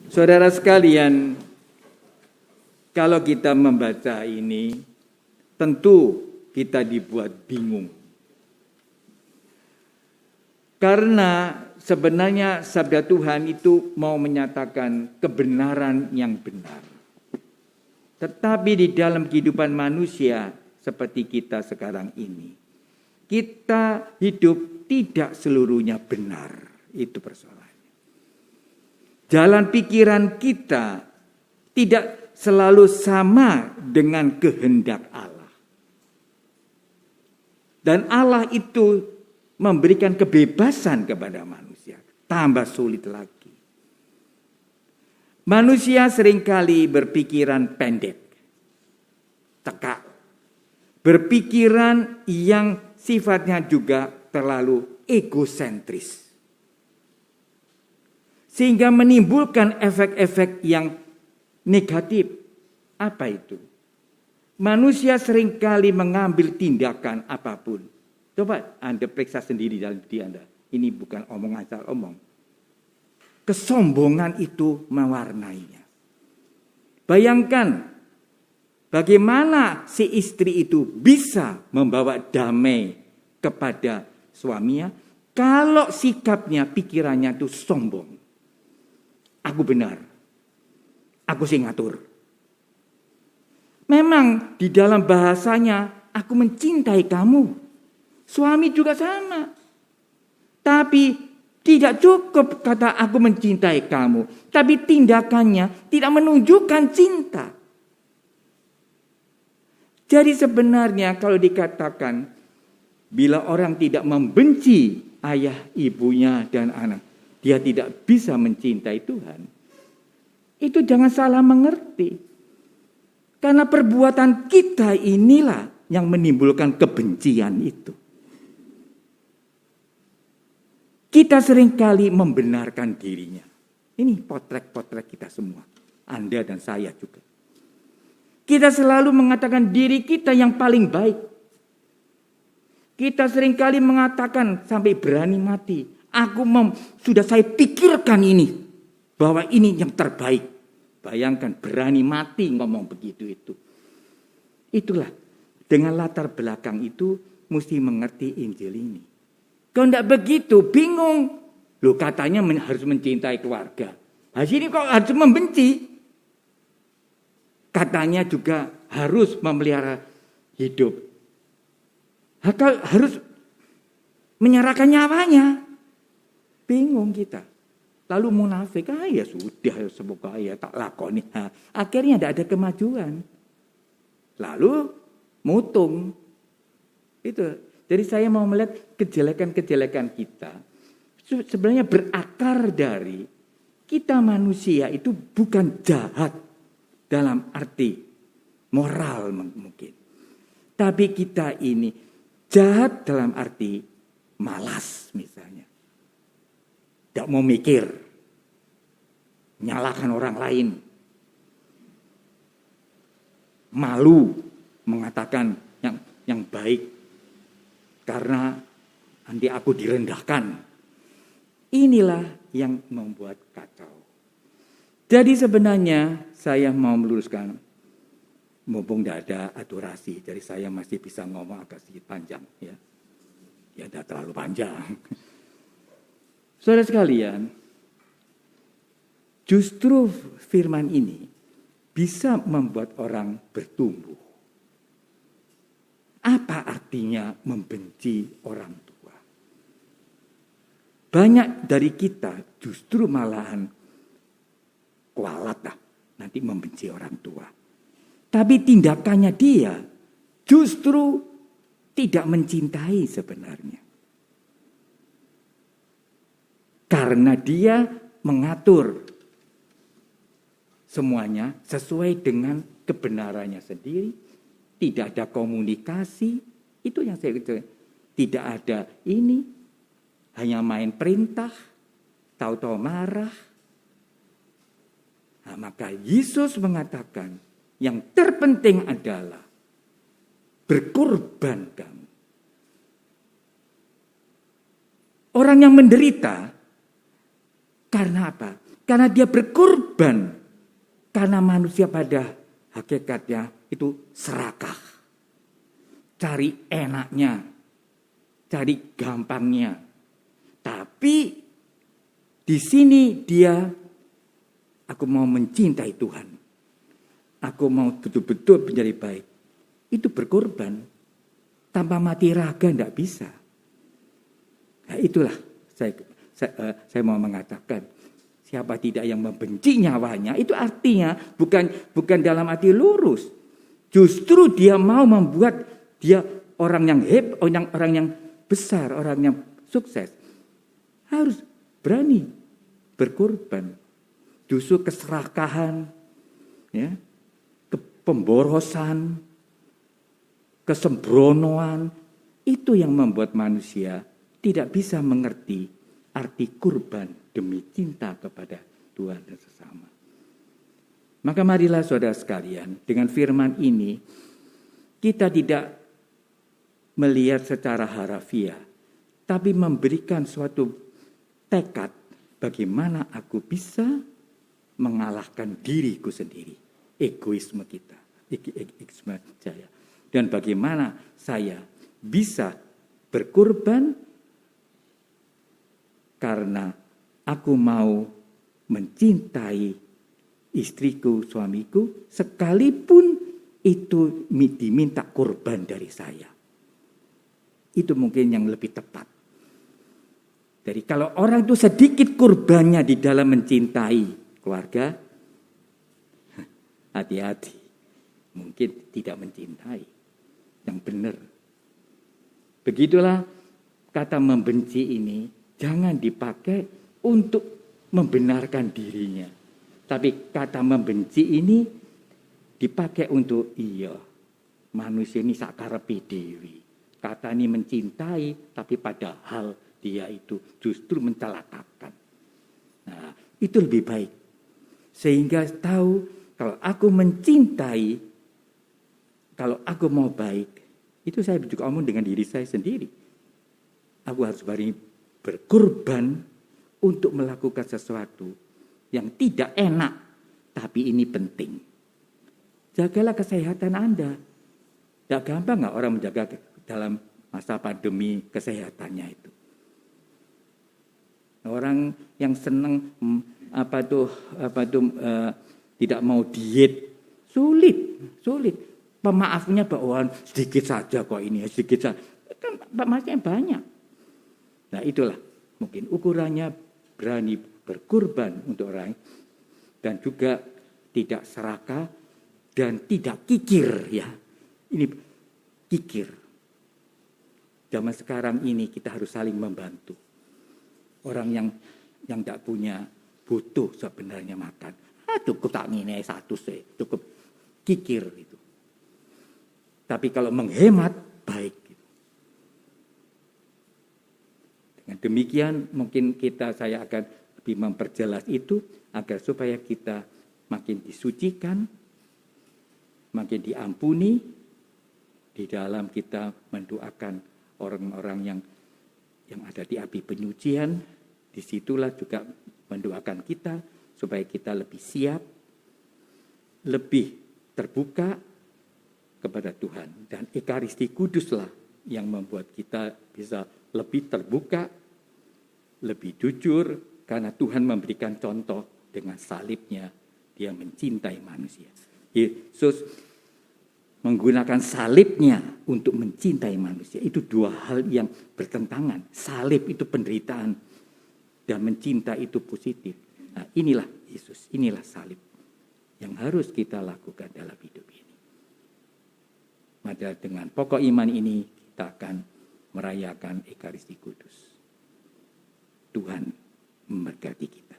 Saudara sekalian, kalau kita membaca ini, tentu kita dibuat bingung. Karena sebenarnya sabda Tuhan itu mau menyatakan kebenaran yang benar. Tetapi di dalam kehidupan manusia seperti kita sekarang ini, kita hidup tidak seluruhnya benar. Itu persoalannya. Jalan pikiran kita tidak selalu sama dengan kehendak Allah. Dan Allah itu memberikan kebebasan kepada manusia. Tambah sulit lagi. Manusia seringkali berpikiran pendek. Tekak. Berpikiran yang sifatnya juga terlalu egosentris. Sehingga menimbulkan efek-efek yang negatif. Apa itu? Manusia seringkali mengambil tindakan apapun. Coba Anda periksa sendiri dalam diri Anda. Ini bukan omongan asal omong. Kesombongan itu mewarnainya. Bayangkan bagaimana si istri itu bisa membawa damai kepada suaminya kalau sikapnya, pikirannya itu sombong. Aku benar. Aku sih ngatur. Memang di dalam bahasanya aku mencintai kamu. Suami juga sama. Tapi tidak cukup kata aku mencintai kamu. Tapi tindakannya tidak menunjukkan cinta. Jadi sebenarnya kalau dikatakan bila orang tidak membenci ayah, ibunya, dan anak, dia tidak bisa mencintai Tuhan. Itu jangan salah mengerti. Karena perbuatan kita inilah yang menimbulkan kebencian itu. Kita seringkali membenarkan dirinya. Ini potret-potret kita semua. Anda dan saya juga. Kita selalu mengatakan diri kita yang paling baik. Kita seringkali mengatakan sampai berani mati. Sudah saya pikirkan ini. Bahwa ini yang terbaik. Bayangkan berani mati ngomong begitu itu. Itulah. Dengan latar belakang itu mesti mengerti Injil ini. Kalau tidak begitu bingung. Loh katanya harus mencintai keluarga. Nah sini kok harus membenci. Katanya juga harus memelihara hidup. Harus menyerahkan nyawanya. Bingung kita. Lalu munafik, ya sudah semoga ya tak lakoni. Akhirnya tidak ada kemajuan. Lalu mutung. Itu. Jadi saya mau melihat kejelekan-kejelekan kita. Sebenarnya berakar dari kita manusia itu bukan jahat dalam arti moral mungkin. Tapi kita ini jahat dalam arti malas misalnya. Tidak mau mikir. Nyalahkan orang lain. Malu mengatakan yang baik. Karena nanti aku direndahkan. Inilah yang membuat kacau. Jadi sebenarnya saya mau meluruskan. Mumpung tidak ada adorasi. Jadi saya masih bisa ngomong agak sedikit panjang. Ya tidak terlalu panjang. Saudara sekalian, justru firman ini bisa membuat orang bertumbuh. Apa artinya membenci orang tua? Banyak dari kita justru malahan kualat nanti membenci orang tua. Tapi tindakannya dia justru tidak mencintai sebenarnya. Karena dia mengatur semuanya sesuai dengan kebenarannya sendiri. Tidak ada komunikasi. Itu yang saya katakan. Tidak ada ini. Hanya main perintah. Tahu-tahu marah. Nah, maka Yesus mengatakan yang terpenting adalah berkorban kamu. Orang yang menderita karena apa? Karena dia berkorban. Karena manusia pada hakikatnya itu serakah. Cari enaknya. Cari gampangnya. Tapi di sini dia, aku mau mencintai Tuhan. Aku mau betul-betul menjadi baik. Itu berkorban. Tanpa mati raga tidak bisa. Nah, itulah saya mau mengatakan. Siapa tidak yang membenci nyawanya, itu artinya bukan dalam arti lurus. Justru dia mau membuat dia orang yang hebat, orang yang besar, orang yang sukses. Harus berani berkorban. Justru keserakahan, ya, pemborosan, kesembronoan, itu yang membuat manusia tidak bisa mengerti arti kurban demi cinta kepada Tuhan dan sesama. Maka marilah saudara sekalian, dengan firman ini kita tidak melihat secara harafiah, tapi memberikan suatu tekad bagaimana aku bisa mengalahkan diriku sendiri, egoisme kita, egoisme saya. Dan bagaimana saya bisa berkorban karena aku mau mencintai istriku, suamiku, sekalipun itu diminta korban dari saya. Itu mungkin yang lebih tepat. Jadi kalau orang itu sedikit korbannya di dalam mencintai keluarga, hati-hati. Mungkin tidak mencintai yang benar. Begitulah kata membenci ini jangan dipakai untuk membenarkan dirinya. Tapi kata membenci ini dipakai untuk manusia ini sakarepe dewi. Kata ini mencintai tapi padahal dia itu justru mencelakakan. Nah, itu lebih baik. Sehingga tahu kalau aku mencintai, kalau aku mau baik, itu saya juga omong dengan diri saya sendiri. Aku harus berkorban untuk melakukan sesuatu yang tidak enak, tapi ini penting. Jagalah kesehatan Anda. Tidak gampang nggak orang menjaga dalam masa pandemi kesehatannya itu. Orang yang senang tidak mau diet, sulit. Pemaafnya bahwa sedikit saja kok ini, sedikit saja. Kan pemaafnya banyak. Nah itulah mungkin ukurannya berani berkorban untuk orang dan juga tidak serakah dan tidak kikir ya. Ini kikir. Zaman sekarang ini kita harus saling membantu. Orang yang tidak punya butuh sebenarnya makan. Cukup tak ngine satu sih, cukup kikir itu. Tapi kalau menghemat baik. Dengan demikian mungkin saya akan lebih memperjelas itu agar supaya kita makin disucikan, makin diampuni di dalam kita mendoakan orang-orang yang ada di api penyucian. Disitulah juga mendoakan kita supaya kita lebih siap, lebih terbuka kepada Tuhan. Dan Ekaristi Kuduslah yang membuat kita bisa lebih terbuka, lebih jujur, karena Tuhan memberikan contoh dengan salibnya, dia mencintai manusia. Yesus menggunakan salibnya untuk mencintai manusia. Itu dua hal yang bertentangan. Salib itu penderitaan dan mencinta itu positif. Nah, inilah Yesus, inilah salib yang harus kita lakukan dalam hidup ini. Maka dengan pokok iman ini kita akan merayakan Ekaristi Kudus. Tuhan memberkati kita.